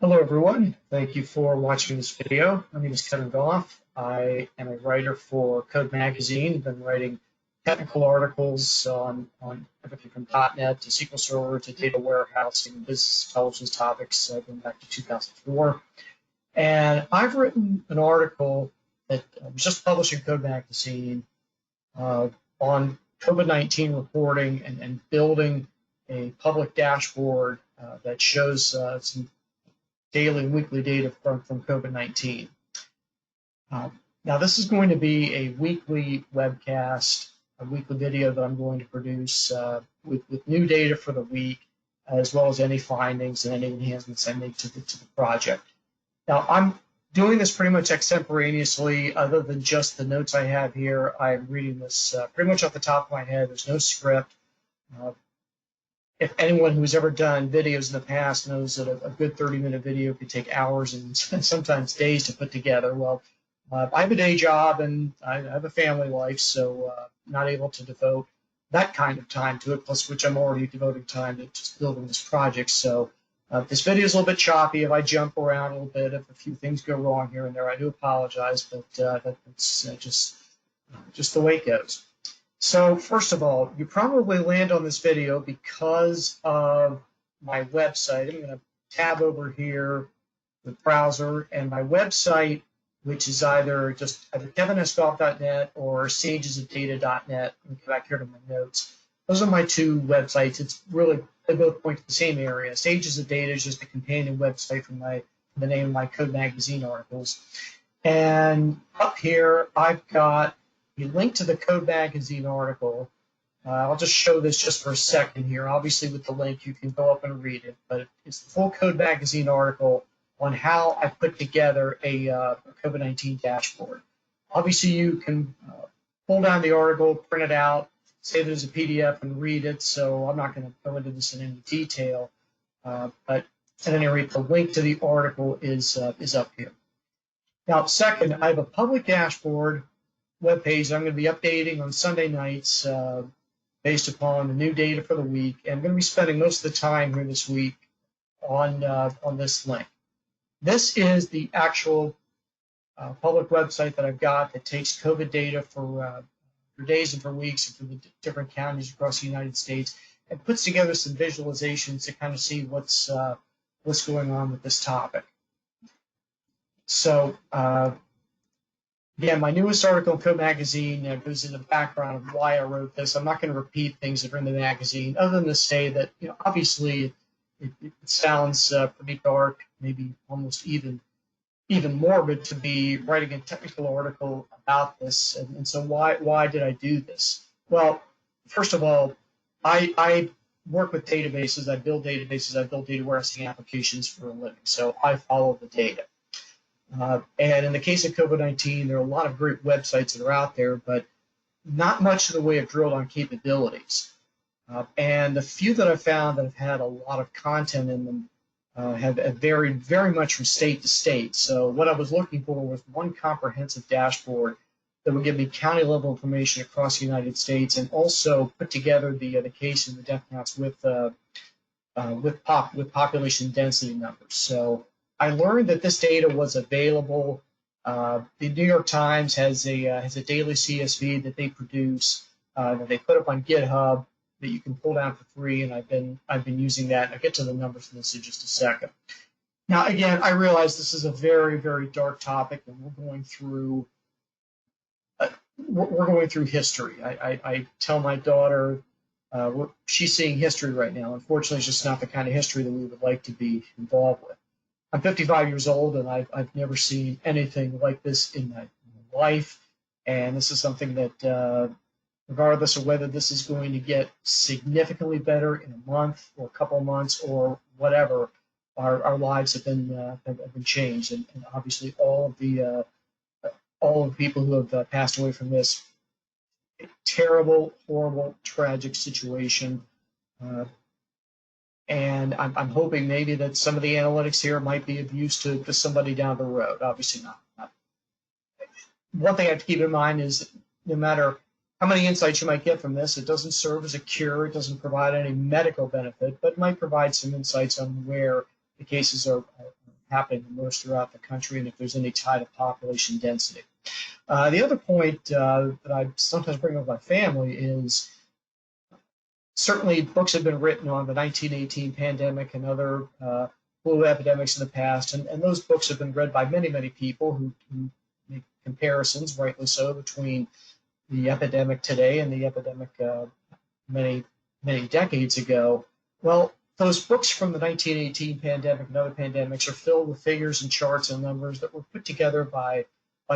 Hello everyone, thank you for watching this video. My name is Kevin Goff. I am a writer for Code Magazine. I've been writing technical articles on everything from .NET to SQL Server to data warehousing and business intelligence topics going back to 2004. And I've written an article that was just published in Code Magazine on COVID-19 reporting and building a public dashboard that shows some daily and weekly data from COVID-19. Now, this is going to be a weekly webcast, a weekly video that I'm going to produce with new data for the week, as well as any findings and any enhancements I make to the project. Now, I'm doing this pretty much extemporaneously, other than just the notes I have here. I'm reading this pretty much off the top of my head. There's no script. If anyone who's ever done videos in the past knows that a good 30-minute video could take hours and sometimes days to put together. Well, I have a day job and I have a family life, so not able to devote that kind of time to it, plus which I'm already devoting time to just building this project. So this video is a little bit choppy. If I jump around a little bit, if a few things go wrong here and there, I do apologize, but that's just the way it goes. So first of all, you probably land on this video because of my website. I'm going to tab over here with browser, and my website, which is either kevinsgolf.net or sagesofdata.net. Let me go back here to my notes. Those are my two websites. It's really, they both point to the same area. Sages of Data is just a companion website from the name of my Code Magazine articles. And up here, I've got a link to the Code Magazine article. I'll just show this just for a second here. Obviously, with the link, you can go up and read it, but it's the full Code Magazine article on how I put together a COVID-19 dashboard. Obviously, you can pull down the article, print it out, save it as a PDF, and read it, so I'm not going to go into this in any detail, but at any rate, the link to the article is up here. Now, second, I have a public dashboard webpage I'm going to be updating on Sunday nights based upon the new data for the week. And I'm going to be spending most of the time here this week on this link. This is the actual public website that I've got that takes COVID data for days and for weeks and for the different counties across the United States and puts together some visualizations to kind of see what's going on with this topic. So again, my newest article in Code Magazine goes into the background of why I wrote this. I'm not going to repeat things that are in the magazine, other than to say that, obviously it sounds pretty dark, maybe almost even morbid to be writing a technical article about this. And so why did I do this? Well, first of all, I work with databases. I build databases. I build data warehousing applications for a living. So I follow the data. And in the case of COVID-19, there are a lot of great websites that are out there, but not much in the way of drilled-on capabilities. And the few that I've found that have had a lot of content in them have varied very much from state to state. So what I was looking for was one comprehensive dashboard that would give me county-level information across the United States and also put together the case and the death counts with population density numbers. So I learned that this data was available. The New York Times has a daily CSV that they produce that they put up on GitHub that you can pull down for free, and I've been using that. And I'll get to the numbers for this in just a second. Now, again, I realize this is a very, very dark topic, and we're going through history. I tell my daughter she's seeing history right now. Unfortunately, it's just not the kind of history that we would like to be involved with. I'm 55 years old, and I've never seen anything like this in my life. And this is something that, regardless of whether this is going to get significantly better in a month or a couple of months or whatever, our lives have been changed. And obviously, all of the people who have passed away from this terrible, horrible, tragic situation. And I'm hoping maybe that some of the analytics here might be of use to somebody down the road. Obviously not. One thing I have to keep in mind is no matter how many insights you might get from this, it doesn't serve as a cure. It doesn't provide any medical benefit, but might provide some insights on where the cases are happening the most throughout the country and if there's any tie to population density. The other point that I sometimes bring up with my family is certainly books have been written on the 1918 pandemic and other flu epidemics in the past, and those books have been read by many, many people who make comparisons, rightly so, between the epidemic today and the epidemic many, many decades ago. Well, those books from the 1918 pandemic and other pandemics are filled with figures and charts and numbers that were put together by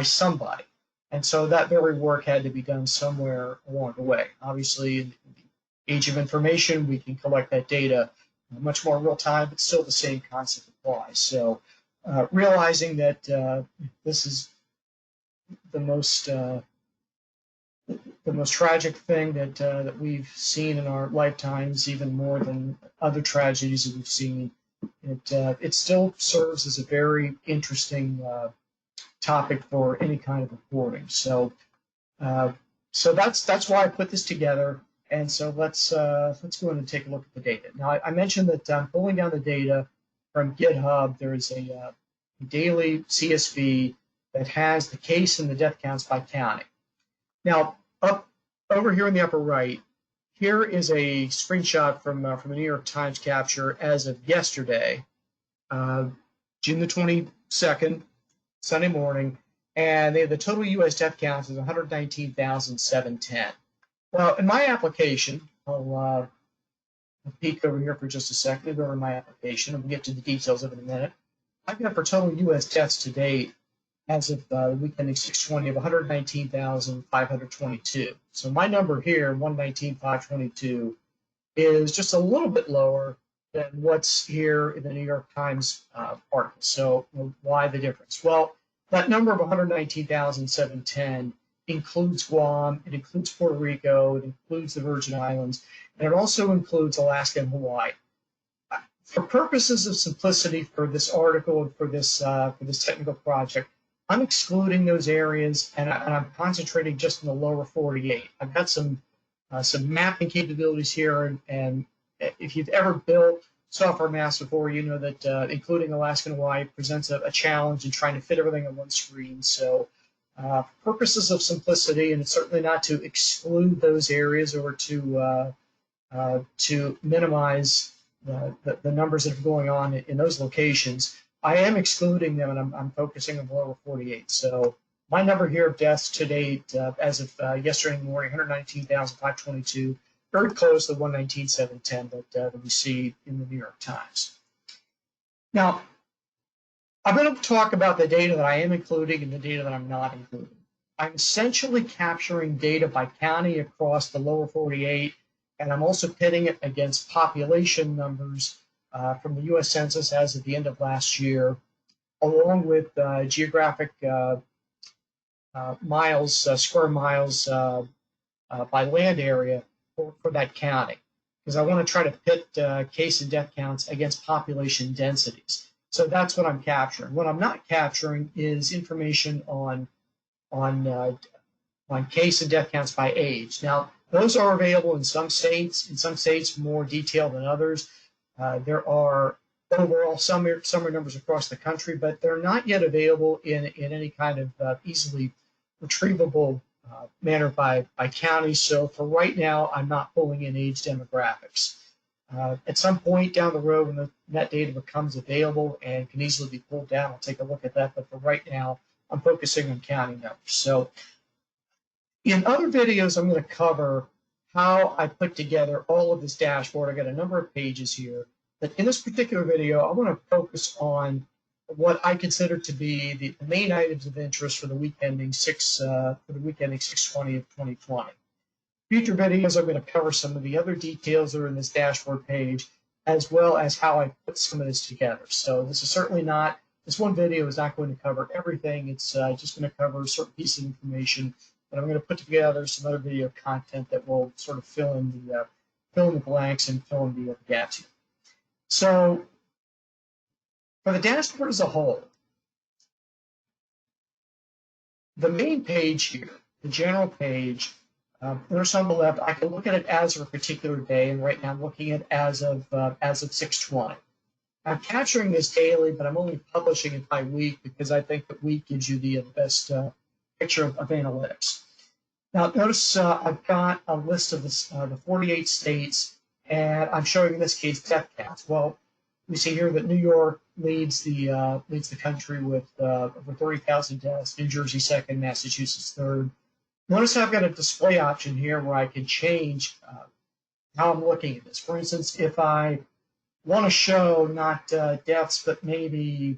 somebody. And so that very work had to be done somewhere along the way. Obviously, in the age of information, we can collect that data much more real time, but still the same concept applies. So realizing that this is the most tragic thing that we've seen in our lifetimes, even more than other tragedies that we've seen, it still serves as a very interesting topic for any kind of reporting. So that's why I put this together. And so let's go in and take a look at the data. Now I mentioned that I'm pulling down the data from GitHub. There is a daily CSV that has the case and the death counts by county. Now up over here in the upper right, here is a screenshot from a New York Times capture as of yesterday, June the 22nd, Sunday morning, and the total U.S. death count is 119,710. Well, in my application, I'll peek over here for just a second, go over my application, and we'll get to the details of it in a minute. I've got for total U.S. deaths to date as of the week ending 6/20 of 119,522. So my number here, 119,522, is just a little bit lower than what's here in the New York Times article. So why the difference? Well, that number of 119,710 includes Guam, it includes Puerto Rico, it includes the Virgin Islands, and it also includes Alaska and Hawaii. For purposes of simplicity for this article and for this technical project, I'm excluding those areas and I'm concentrating just in the lower 48. I've got some mapping capabilities here, and if you've ever built software maps before, you know that including Alaska and Hawaii presents a challenge in trying to fit everything on one screen. So for purposes of simplicity, and it's certainly not to exclude those areas or to minimize the numbers that are going on in those locations, I am excluding them, and I'm focusing on the lower 48. So my number here of deaths to date, as of yesterday morning, 119,522, very close to the 119,710 that we see in the New York Times. Now, I'm going to talk about the data that I am including and the data that I'm not including. I'm essentially capturing data by county across the lower 48, and I'm also pitting it against population numbers from the U.S. Census as of the end of last year, along with geographic miles, square miles by land area for that county, because I want to try to pit case and death counts against population densities. So that's what I'm capturing. What I'm not capturing is information on case and death counts by age. Now, those are available in some states more detailed than others. There are overall summary numbers across the country, but they're not yet available in any kind of easily retrievable manner by county. So for right now, I'm not pulling in age demographics. At some point down the road, when that data becomes available and can easily be pulled down, I'll take a look at that. But for right now, I'm focusing on county numbers. So in other videos, I'm going to cover how I put together all of this dashboard. I got a number of pages here. But in this particular video, I want to focus on what I consider to be the main items of interest for the week ending 6/20 of 2020. Future videos, I'm going to cover some of the other details that are in this dashboard page, as well as how I put some of this together. So this one video is not going to cover everything. It's just going to cover a certain piece of information, but I'm going to put together some other video content that will sort of fill in the blanks and fill in the gaps here. So for the dashboard as a whole, the main page here, the general page, there's on the left. I can look at it as of a particular day, and right now I'm looking at as of 6/20. I'm capturing this daily, but I'm only publishing it by week because I think that week gives you the best picture of analytics. Now, notice I've got a list of the 48 states, and I'm showing in this case death counts. Well, we see here that New York leads the country with over 30,000 deaths. New Jersey second, Massachusetts third. Notice I've got a display option here where I can change how I'm looking at this. For instance, if I want to show not deaths, but maybe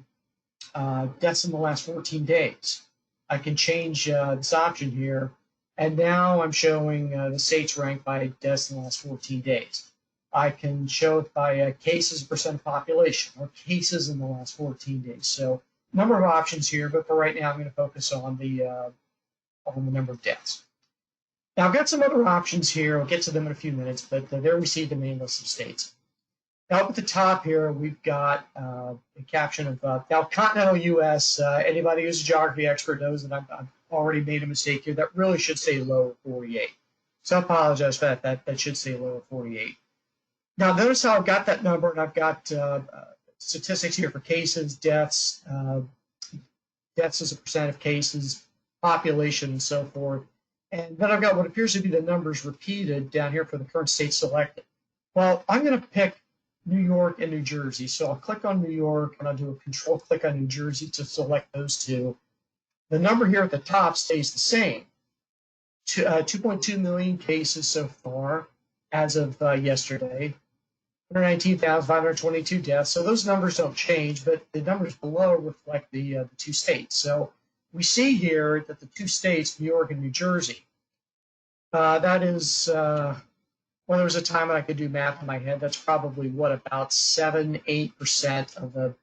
deaths in the last 14 days, I can change this option here. And now I'm showing the states ranked by deaths in the last 14 days. I can show it by cases percent of population or cases in the last 14 days. So number of options here, but for right now, I'm going to focus on the number of deaths. Now, I've got some other options here. I'll get to them in a few minutes, but there we see the main list of states. Now, up at the top here, we've got a caption of now continental U.S. Anybody who's a geography expert knows that I've already made a mistake here. That really should say lower 48. So I apologize for that. That should say lower 48. Now, notice how I've got that number, and I've got statistics here for cases, deaths, deaths as a percent of cases, population, and so forth. And then I've got what appears to be the numbers repeated down here for the current state selected. Well, I'm going to pick New York and New Jersey. So I'll click on New York, and I'll do a control click on New Jersey to select those two. The number here at the top stays the same. 2.2 million cases so far as of yesterday. 119,522 deaths. So those numbers don't change, but the numbers below reflect the two states. So we see here that the two states, New York and New Jersey, that is, well, there was a time when I could do math in my head. That's probably what, about 7-8% of the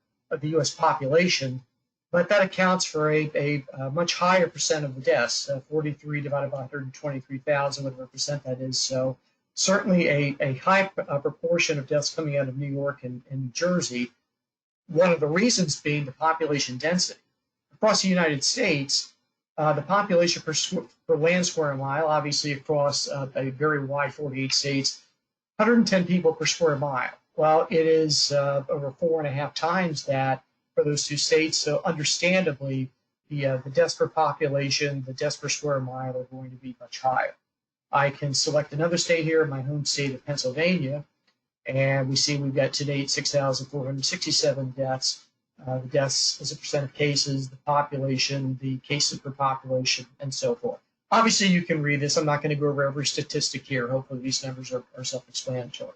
U.S. population, but that accounts for a much higher percent of the deaths. 43 divided by 123,000, whatever percent that is. So certainly a high proportion of deaths coming out of New York and New Jersey. One of the reasons being the population density. Across the United States, the population per land square mile, obviously across a very wide 48 states, 110 people per square mile. Well, it is over 4.5 times that for those two states. So understandably, the deaths per population, the deaths per square mile are going to be much higher. I can select another state here, my home state of Pennsylvania, and we see we've got to date 6,467 deaths. The deaths as a percent of cases, the population, the cases per population, and so forth. Obviously, you can read this. I'm not going to go over every statistic here. Hopefully, these numbers are self-explanatory.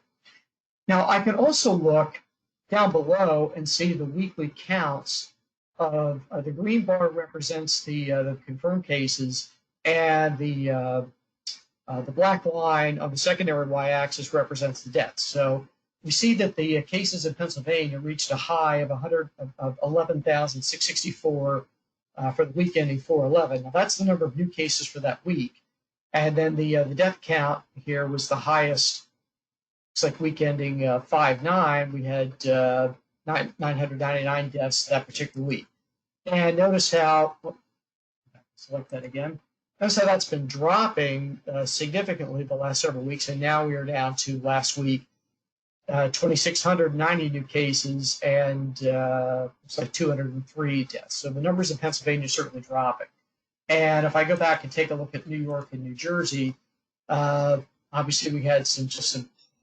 Now, I can also look down below and see the weekly counts of the green bar represents the confirmed cases, and the black line on the secondary y-axis represents the deaths. So we see that the cases in Pennsylvania reached a high of 11,664 for the week ending 4/11. Now that's the number of new cases for that week, and then the death count here was the highest. Looks like week ending 5/9, we had 999 deaths that particular week. And notice how, select that again. Notice how that's been dropping significantly the last several weeks, and now we are down to last week, 2,690 new cases and looks like 203 deaths. So the numbers in Pennsylvania are certainly dropping. And if I go back and take a look at New York and New Jersey, obviously we had some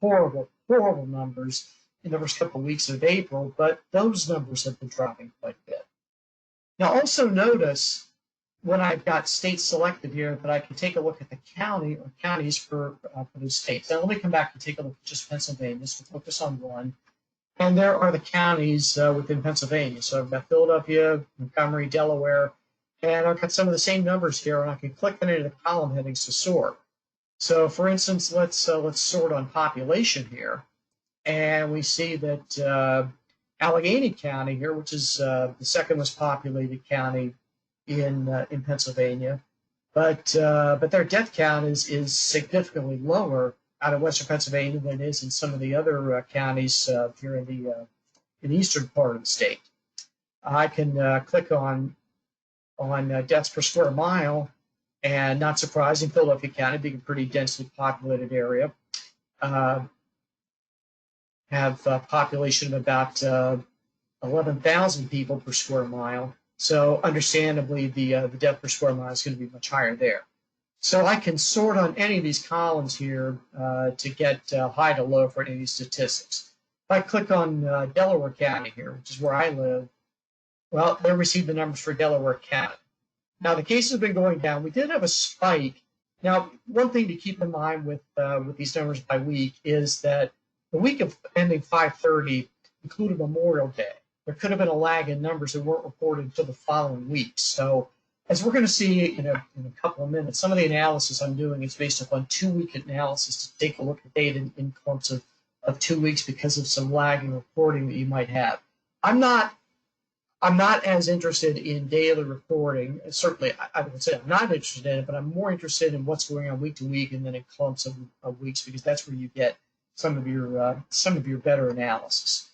horrible numbers in the first couple of weeks of April, but those numbers have been dropping quite a bit. Now also notice when I've got states selected here that I can take a look at the county or counties for those states. Now let me come back and take a look at just Pennsylvania, so we'll focus on one. And there are the counties within Pennsylvania. So I've got Philadelphia, Montgomery, Delaware, and I've got some of the same numbers here, and I can click on any of the column headings to sort. So for instance, let's sort on population here, and we see that Allegheny County here, which is the second most populated county in Pennsylvania, but their death count is significantly lower out of Western Pennsylvania than it is in some of the other counties here in the eastern part of the state. I can click on deaths per square mile, and not surprising, Philadelphia County being a pretty densely populated area. have a population of about 11,000 people per square mile. So understandably, the death per square mile is going to be much higher there. So I can sort on any of these columns here to get high to low for any of these statistics. If I click on Delaware County here, which is where I live, well, there we see the numbers for Delaware County. Now, the cases have been going down. We did have a spike. Now, one thing to keep in mind with these numbers by week is that the week of ending 5/30 included Memorial Day. There could have been a lag in numbers that weren't reported until the following week. So, as we're going to see in a couple of minutes, some of the analysis I'm doing is based upon 2-week analysis to take a look at data in clumps of 2 weeks because of some lagging reporting that you might have. I'm not as interested in daily reporting. Certainly, I would say I'm not interested in it, but I'm more interested in what's going on week to week and then in clumps of weeks because that's where you get some of your better analysis.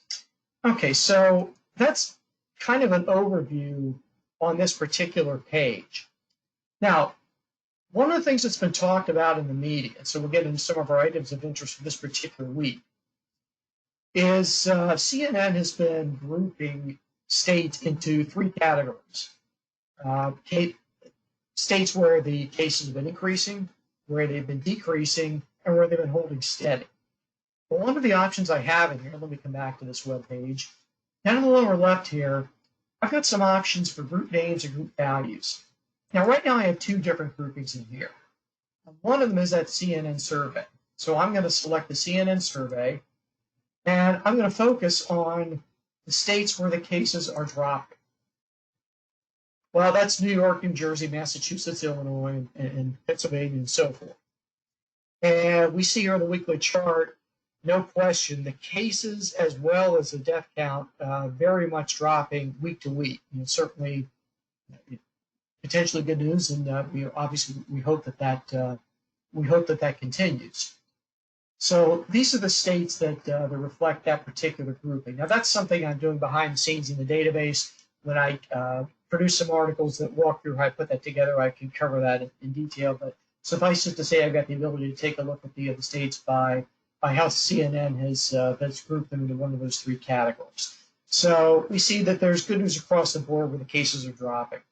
Okay, so that's kind of an overview on this particular page. Now, one of the things that's been talked about in the media, so we'll get into some of our items of interest for this particular week, is CNN has been grouping states into 3 categories. States where the cases have been increasing, where they've been decreasing, and where they've been holding steady. But one of the options I have in here, let me come back to this web page. Down in the lower left here, I've got some options for group names and group values. Now, right now I have 2 different groupings in here. One of them is that CNN survey. So I'm going to select the CNN survey, and I'm going to focus on the states where the cases are dropping. Well, that's New York, New Jersey, Massachusetts, Illinois, and Pennsylvania, and so forth. And we see here on the weekly chart, no question, the cases as well as the death count very much dropping week to week. Certainly, potentially good news, and we hope that continues. So these are the states that reflect that particular grouping. Now that's something I'm doing behind the scenes in the database. When I produce some articles that walk through how I put that together, I can cover that in detail. But suffice it to say, I've got the ability to take a look at the states by how CNN has grouped them into one of those 3 categories. So we see that there's good news across the board where the cases are dropping.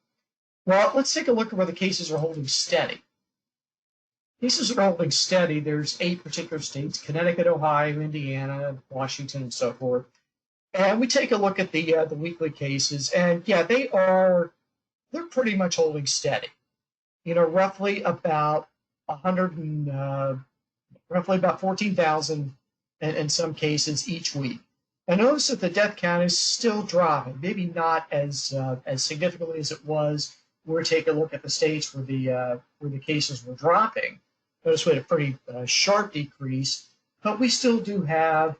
Well, let's take a look at where the cases are holding steady. Cases are holding steady. There's 8 particular states: Connecticut, Ohio, Indiana, Washington, and so forth. And we take a look at the weekly cases, and yeah, they're pretty much holding steady. Roughly about 14,000 in some cases each week. And notice that the death count is still dropping, maybe not as significantly as it was. We're taking a look at the states where the cases were dropping. Notice we had a pretty sharp decrease, but we still do have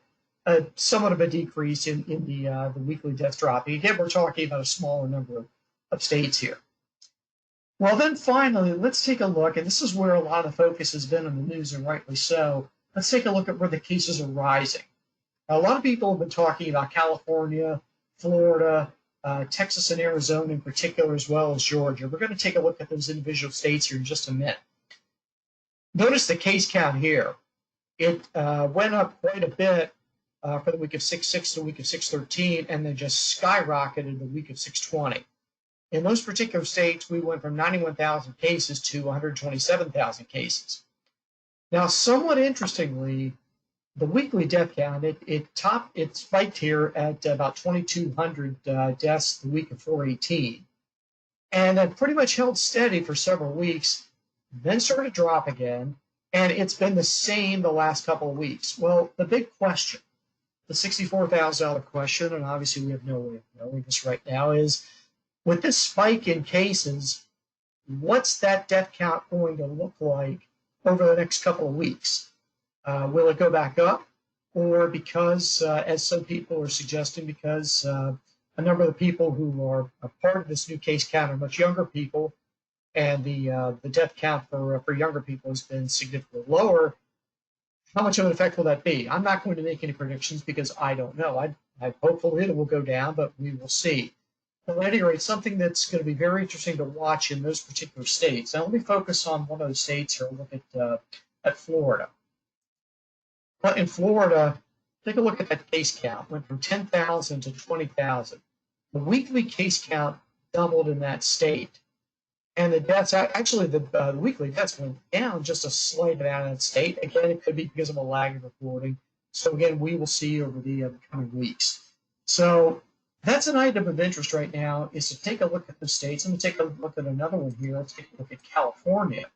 somewhat of a decrease in the weekly death dropping. Again, we're talking about a smaller number of states here. Well, then finally, let's take a look, and this is where a lot of focus has been on the news, and rightly so. Let's take a look at where the cases are rising. Now, a lot of people have been talking about California, Florida, Texas, and Arizona in particular, as well as Georgia. We're going to take a look at those individual states here in just a minute. Notice the case count here. It went up quite a bit for the week of 6/6 to the week of 6/13, and then just skyrocketed the week of 6/20. In those particular states, we went from 91,000 cases to 127,000 cases. Now, somewhat interestingly, the weekly death count, it spiked here at about 2,200 deaths the week of 4/18, and it pretty much held steady for several weeks, then started to drop again, and it's been the same the last couple of weeks. Well, the big question, the $64,000 question, and obviously we have no way of knowing this right now, is with this spike in cases, what's that death count going to look like over the next couple of weeks? Will it go back up? Or because, as some people are suggesting, because a number of the people who are a part of this new case count are much younger people, and the death count for younger people has been significantly lower, how much of an effect will that be? I'm not going to make any predictions because I don't know. I hopefully it will go down, but we will see. But at any rate, something that's going to be very interesting to watch in those particular states. Now, let me focus on one of those states here. Look at Florida. But in Florida, take a look at that case count. Went from 10,000 to 20,000. The weekly case count doubled in that state. And the deaths, actually, the weekly deaths went down just a slight amount in that state. Again, it could be because of a lag in reporting. So again, we will see over the coming weeks. So that's an item of interest right now, is to take a look at the states. I'm going to take a look at another one here. Let's take a look at California.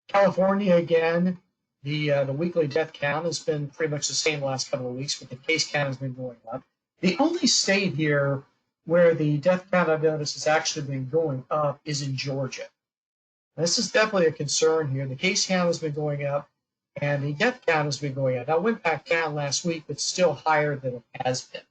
California, again, the weekly death count has been pretty much the same the last couple of weeks, but the case count has been going up. The only state here where the death count I've noticed has actually been going up is in Georgia. This is definitely a concern here. The case count has been going up, and the death count has been going up. Now, it went back down last week, but still higher than it has been.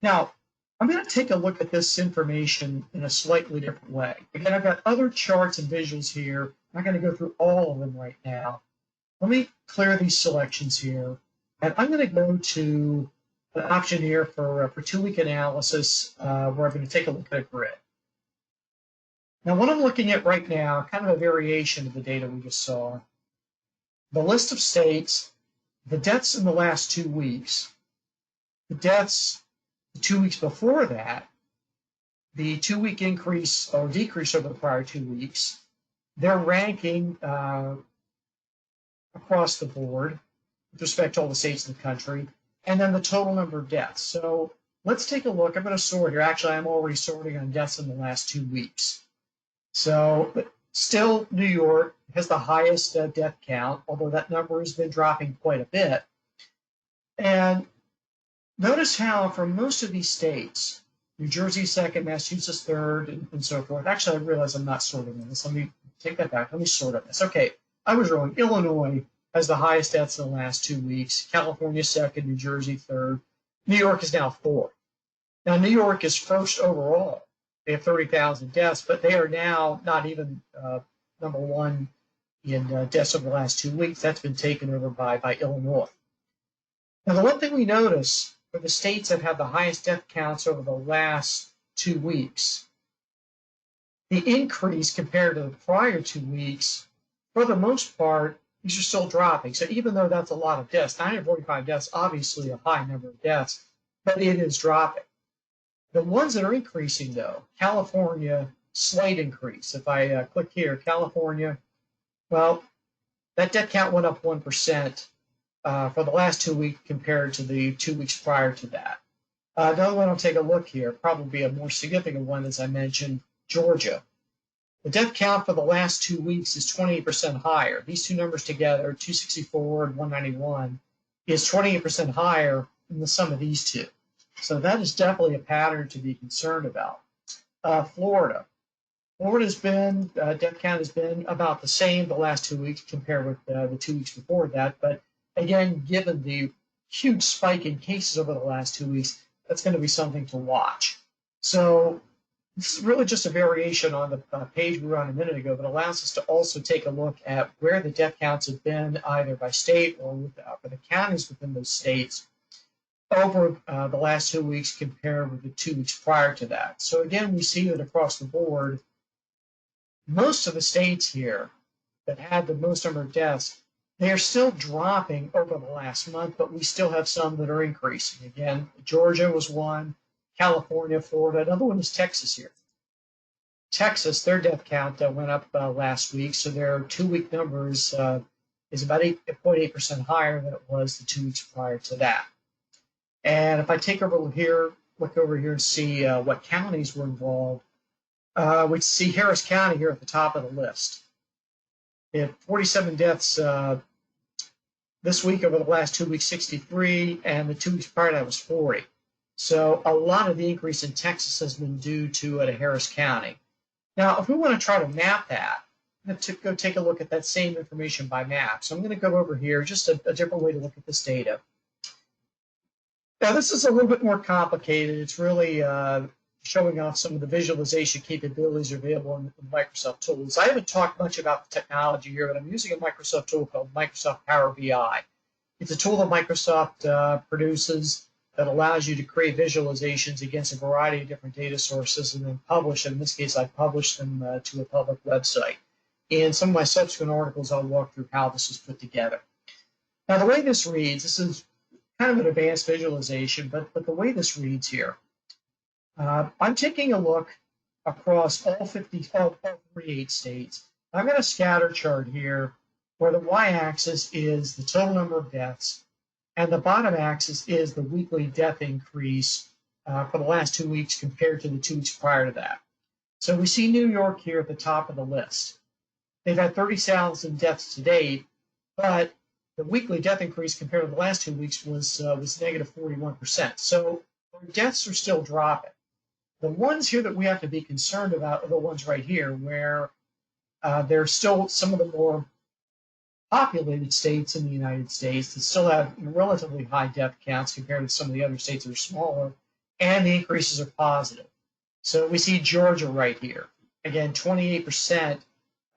Now, I'm going to take a look at this information in a slightly different way. Again, I've got other charts and visuals here. I'm not going to go through all of them right now. Let me clear these selections here, and I'm going to go to an option here for 2-week analysis, where I'm going to take a look at a grid. Now, what I'm looking at right now, kind of a variation of the data we just saw, the list of states, the deaths in the last 2 weeks, the deaths 2 weeks before that, the 2-week increase or decrease over the prior 2 weeks, their ranking across the board with respect to all the states in the country, and then the total number of deaths. So let's take a look. I'm going to sort here. Actually, I'm already sorting on deaths in the last 2 weeks. So, but still, New York has the highest death count, although that number has been dropping quite a bit. And notice how for most of these states, New Jersey second, Massachusetts third, and so forth. Actually, I realize I'm not sorting in this. Let me take that back. Let me sort on this. Okay, I was wrong. Illinois has the highest deaths in the last 2 weeks. California second, New Jersey third. New York is now fourth. Now, New York is first overall. They have 30,000 deaths, but they are now not even number one in deaths over the last 2 weeks. That's been taken over by Illinois. Now, the one thing we notice for the states that have the highest death counts over the last 2 weeks, the increase compared to the prior 2 weeks, for the most part, these are still dropping. So even though that's a lot of deaths, 945 deaths, obviously a high number of deaths, but it is dropping. The ones that are increasing, though, California, slight increase. If I click here, California, well, that death count went up 1% for the last 2 weeks compared to the 2 weeks prior to that. Another one I'll take a look here, probably a more significant one, as I mentioned, Georgia. The death count for the last 2 weeks is 28% higher. These two numbers together, 264 and 191, is 28% higher than the sum of these two. So that is definitely a pattern to be concerned about. Florida. Florida's been, death count has been about the same the last 2 weeks compared with the 2 weeks before that. But again, given the huge spike in cases over the last 2 weeks, that's going to be something to watch. So this is really just a variation on the page we were on a minute ago, but allows us to also take a look at where the death counts have been, either by state or for the counties within those states, over the last 2 weeks compared with the 2 weeks prior to that. So again, we see that across the board, most of the states here that had the most number of deaths, they are still dropping over the last month, but we still have some that are increasing. Again, Georgia was one, California, Florida. Another one is Texas here. Texas, their death count went up last week, so their 2 week numbers is about 8.8% higher than it was the 2 weeks prior to that. And if I take over here, look over here and see what counties were involved, we see Harris County here at the top of the list. They had 47 deaths this week. Over the last 2 weeks, 63, and the 2 weeks prior to that was 40. So a lot of the increase in Texas has been due to Harris County. Now, if we want to try to map that, I'm going to go take a look at that same information by map. So I'm going to go over here, just a different way to look at this data. Now, this is a little bit more complicated. It's really showing off some of the visualization capabilities available in Microsoft tools. I haven't talked much about the technology here, but I'm using a Microsoft tool called Microsoft Power BI. It's a tool that Microsoft produces that allows you to create visualizations against a variety of different data sources and then publish them. In this case, I published them to a public website. In some of my subsequent articles, I'll walk through how this is put together. Now, the way this reads, this is kind of an advanced visualization, but the way this reads here, I'm taking a look across all 48 states. I'm going to scatter chart here where the y-axis is the total number of deaths, and the bottom axis is the weekly death increase for the last 2 weeks compared to the 2 weeks prior to that. So we see New York here at the top of the list. They've had 30,000 deaths to date, but the weekly death increase compared to the last 2 weeks was negative 41%. So their deaths are still dropping. The ones here that we have to be concerned about are the ones right here, where there's still some of the more populated states in the United States that still have relatively high death counts compared to some of the other states that are smaller, and the increases are positive. So we see Georgia right here. Again, 28%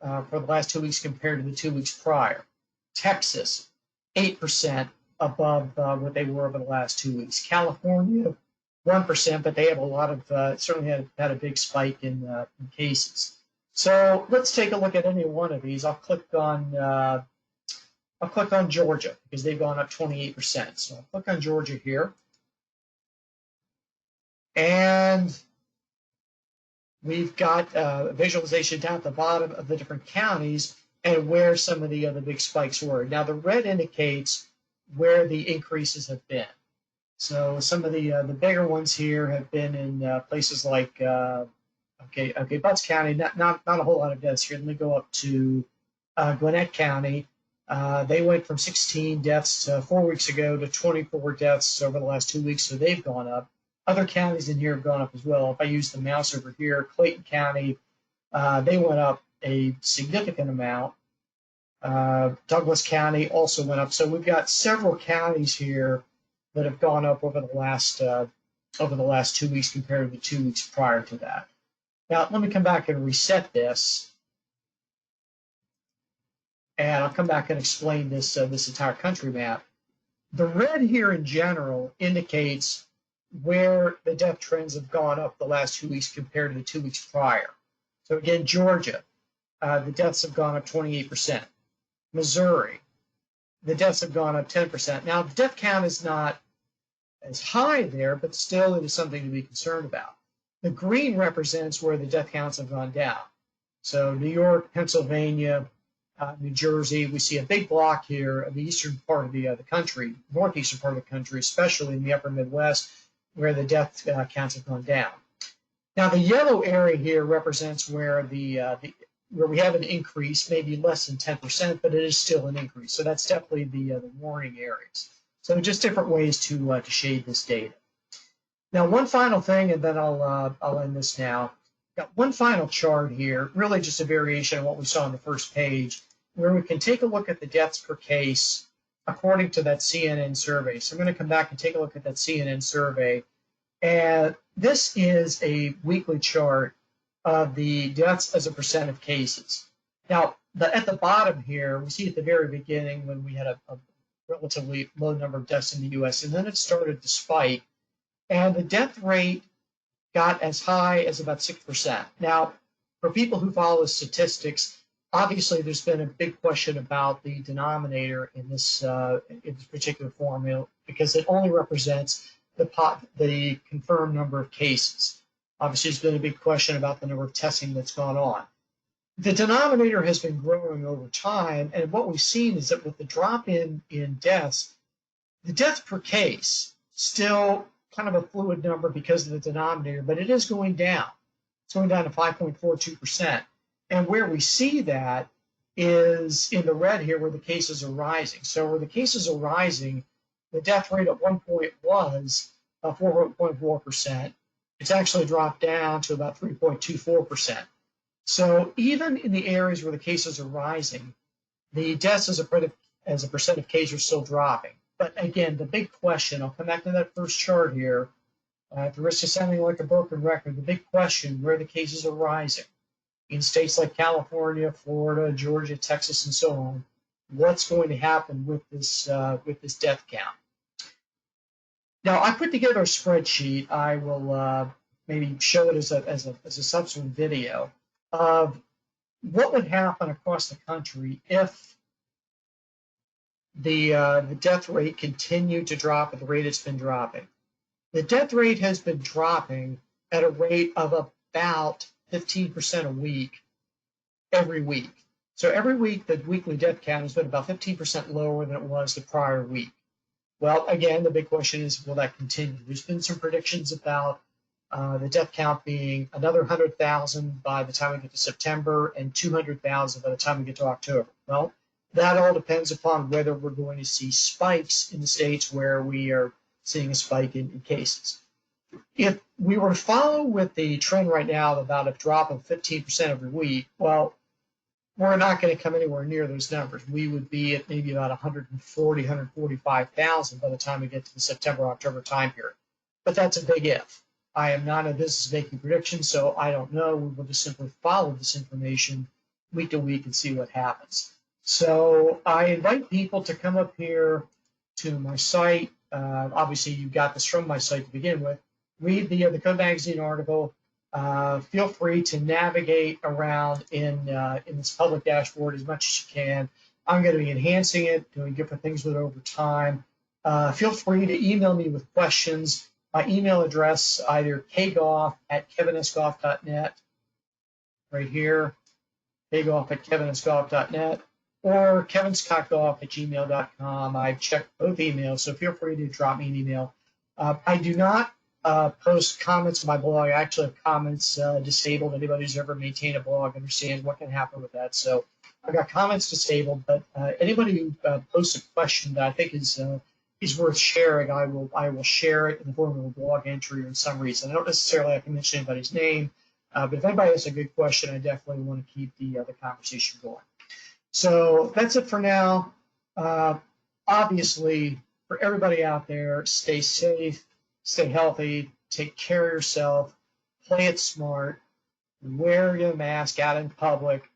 for the last 2 weeks compared to the 2 weeks prior. Texas, 8% above what they were over the last 2 weeks. California, 1%, but they have a lot of, certainly had a big spike in cases. So let's take a look at any one of these. I'll click on Georgia because they've gone up 28%. So I'll click on Georgia here. And we've got a visualization down at the bottom of the different counties and where some of the big spikes were. Now, the red indicates where the increases have been. So some of the bigger ones here have been in places like, Butts County, not a whole lot of deaths here. Let me go up to Gwinnett County. They went from 16 deaths 4 weeks ago to 24 deaths over the last 2 weeks, so they've gone up. Other counties in here have gone up as well. If I use the mouse over here, Clayton County, they went up a significant amount. Douglas County also went up. So we've got several counties here that have gone up over the last 2 weeks compared to the 2 weeks prior to that. Now, let me come back and reset this. And I'll come back and explain this entire country map. The red here in general indicates where the death trends have gone up the last 2 weeks compared to the 2 weeks prior. So again, Georgia, the deaths have gone up 28%. Missouri, the deaths have gone up 10%. Now, the death count is not as high there, but still it is something to be concerned about. The green represents where the death counts have gone down. So New York, Pennsylvania, New Jersey, we see a big block here of the eastern part of the country, northeastern part of the country, especially in the upper Midwest, where the death counts have gone down. Now, the yellow area here represents where where we have an increase, maybe less than 10%, but it is still an increase. So that's definitely the warning areas. So just different ways to shade this data. Now, one final thing, and then I'll end this now. Got one final chart here, really just a variation of what we saw on the first page, where we can take a look at the deaths per case according to that CNN survey. So I'm going to come back and take a look at that CNN survey. And this is a weekly chart of the deaths as a percent of cases. Now, at the bottom here, we see at the very beginning when we had a relatively low number of deaths in the U.S., and then it started to spike, and the death rate got as high as about 6%. Now, for people who follow statistics, obviously there's been a big question about the denominator in this particular formula because it only represents the confirmed number of cases. Obviously, there's been a big question about the number of testing that's gone on. The denominator has been growing over time, and what we've seen is that with the drop in deaths, the death per case still kind of a fluid number because of the denominator, but it is going down. It's going down to 5.42%. And where we see that is in the red here where the cases are rising. So where the cases are rising, the death rate at one point was 4.4%. It's actually dropped down to about 3.24%. So even in the areas where the cases are rising, the deaths as a percent of cases are still dropping. But again, the big question, I'll come back to that first chart here, at the risk of sounding like a broken record, the big question, where the cases are rising in states like California, Florida, Georgia, Texas, and so on, what's going to happen with this death count? Now, I put together a spreadsheet. I will maybe show it as a subsequent video of what would happen across the country if the death rate continued to drop at the rate it's been dropping. The death rate has been dropping at a rate of about 15% a week every week. So every week, the weekly death count has been about 15% lower than it was the prior week. Well, again, the big question is, will that continue? There's been some predictions about the death count being another 100,000 by the time we get to September and 200,000 by the time we get to October. Well, that all depends upon whether we're going to see spikes in the states where we are seeing a spike in cases. If we were to follow with the trend right now of about a drop of 15% every week, well, we're not going to come anywhere near those numbers. We would be at maybe about 140, 145,000 by the time we get to the September, October time period. But that's a big if. I am not in the business of making predictions, so I don't know. We will just simply follow this information week to week and see what happens. So I invite people to come up here to my site. Obviously, you got this from my site to begin with. Read the Code Magazine article. Feel free to navigate around in this public dashboard as much as you can. I'm going to be enhancing it, doing different things with it over time. Feel free to email me with questions. My email address, either kgoff@kevinsgoff.net, right here, kgoff@kevinsgoff.net, or kevinscottgoff@gmail.com. I've checked both emails, so feel free to drop me an email. I do not post comments on my blog. I actually have comments disabled. Anybody who's ever maintained a blog understands what can happen with that. So I've got comments disabled, but anybody who posts a question that I think is worth sharing, I will share it in the form of a blog entry or some reason. I don't necessarily have to mention anybody's name, but if anybody has a good question, I definitely want to keep the conversation going. So that's it for now. Obviously, for everybody out there, stay safe, stay healthy, take care of yourself, play it smart, wear your mask out in public,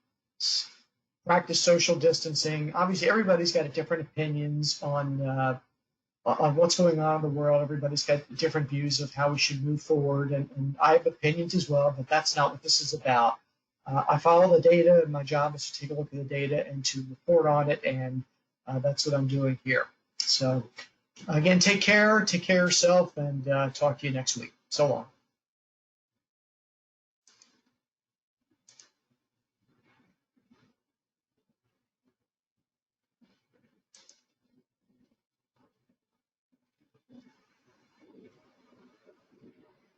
practice social distancing. Obviously, everybody's got different opinions on what's going on in the world. Everybody's got different views of how we should move forward, and I have opinions as well, but that's not what this is about. I follow the data, and my job is to take a look at the data and to report on it, and that's what I'm doing here. So again, take care of yourself, and talk to you next week. So long.